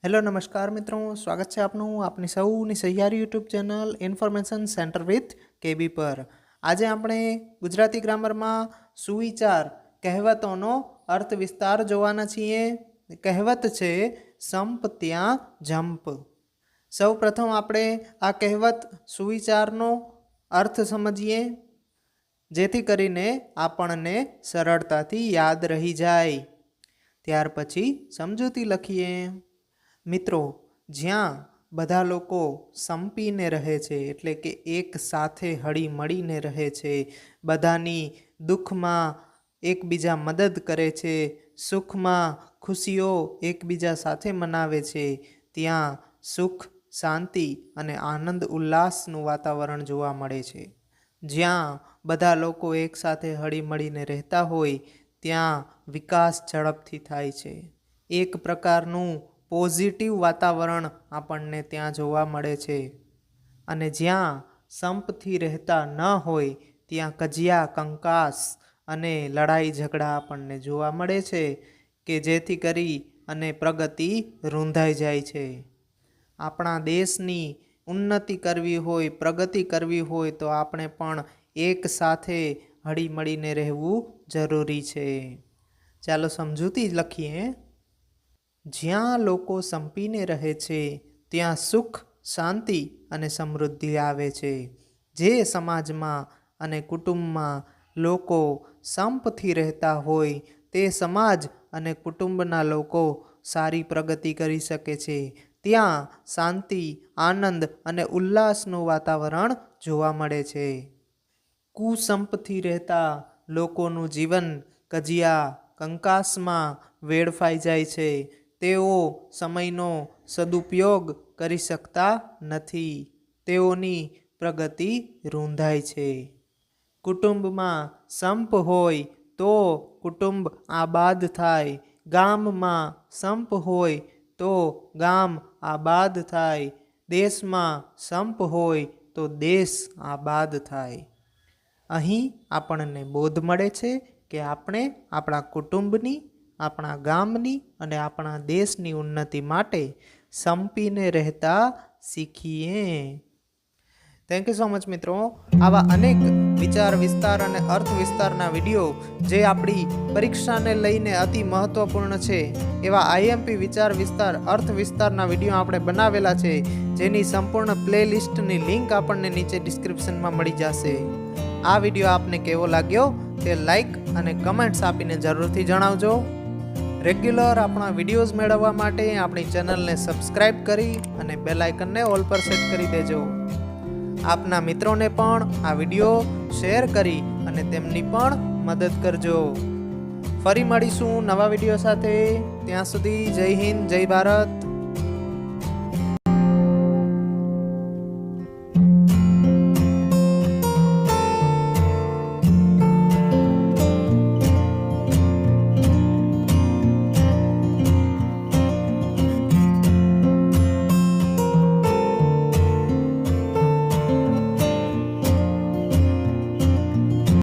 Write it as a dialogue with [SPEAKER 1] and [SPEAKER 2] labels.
[SPEAKER 1] Hello નમસ્કાર મિત્રો, સ્વાગત છે આપનું આપની સૌની સહિયારી YouTube channel information centre with KB પર। આજે આપણે ગુજરાતી ગ્રામરમાં સુવિચાર કહેવતોનો અર્થ વિસ્તાર જોવાના છીએ। કહેવત છે સંપ ત્યાં જંપ। સૌ પ્રથમ આપણે આ કહેવત સુવિચારનો અર્થ સમજીએ, જેથી કરીને આપણને સરળતાથી યાદ રહી જાય। ત્યાર પછી સમજૂતી લખીએ। મિત્રો, જ્યાં બધા લોકો સંપીને રહે છે, એટલે કે એક સાથે હળી મળીને રહે છે, બધાની દુઃખમાં એકબીજા મદદ કરે છે, સુખમાં ખુશીઓ એકબીજા સાથે મનાવે છે, ત્યાં સુખ, શાંતિ અને આનંદ ઉલ્લાસનું વાતાવરણ જોવા મળે છે। જ્યાં બધા લોકો એકસાથે હળી મળીને રહેતા હોય ત્યાં વિકાસ ઝડપથી થાય છે। એક પ્રકારનું પોઝિટિવ વાતાવરણ આપણને ત્યાં જોવા મળે છે। અને જ્યાં સંપથી રહેતા ન હોય ત્યાં કજિયા, કંકાસ અને લડાઈ ઝઘડા આપણને જોવા મળે છે, કે જેથી કરી અને પ્રગતિ રૂંધાઈ જાય છે। આપણા દેશની ઉન્નતિ કરવી હોય, પ્રગતિ કરવી હોય તો આપણે પણ એક સાથે હળી મળીને રહેવું જરૂરી છે। ચાલો સમજૂતી લખીએ। જ્યાં લોકો સંપીને રહે છે ત્યાં સુખ, શાંતિ અને સમૃદ્ધિ આવે છે। જે સમાજમાં અને કુટુંબમાં લોકો સંપથી રહેતા હોય તે સમાજ અને કુટુંબના લોકો સારી પ્રગતિ કરી શકે છે। ત્યાં શાંતિ, આનંદ અને ઉલ્લાસનું વાતાવરણ જોવા મળે છે। કુસંપથી રહેતા લોકોનું જીવન કજિયા, કંકાસમાં વેડફાઈ જાય છે। તેઓ સમયનો સદુપયોગ કરી શકતા નથી, તેઓની પ્રગતિ રૂંધાય છે। કુટુંબમાં સંપ હોય તો કુટુંબ આબાદ થાય, ગામમાં સંપ હોય તો ગામ આબાદ થાય, દેશમાં સંપ હોય તો દેશ આબાદ થાય। અહીં આપણને બોધ મળે છે કે આપણે આપણા કુટુંબની, આપણા ગામની અને આપણા દેશની ઉન્નતિ માટે સંપીને રહેતા શીખીએ। થેન્ક યુ સો મચ મિત્રો। આવા અનેક વિચાર વિસ્તાર અને અર્થ વિસ્તારના વિડીયો જે આપણી પરીક્ષાને લઈને અતિ મહત્વપૂર્ણ છે, એવા આઈએમપી વિચાર વિસ્તાર, અર્થ વિસ્તારના વિડીયો આપણે બનાવેલા છે, જેની સંપૂર્ણ પ્લેલિસ્ટની લિંક આપણને નીચે ડિસ્ક્રિપ્શનમાં મળી જશે। આ વિડીયો આપને કેવો લાગ્યો તે લાઈક અને કમેન્ટ્સ આપીને જરૂરથી જણાવજો। રેગ્યુલર આપણા વિડીયોઝ મેળવવા માટે આપણી ચેનલને સબસ્ક્રાઈબ કરી અને બેલ આઇકનને ઓલ પર સેટ કરી દેજો। આપના મિત્રોને પણ આ વિડીયો શેર કરી અને તેમની પણ મદદ કરજો। ફરી મળીશું નવા વિડીયો સાથે। ત્યાં સુધી જય હિન્દ, જય ભારત।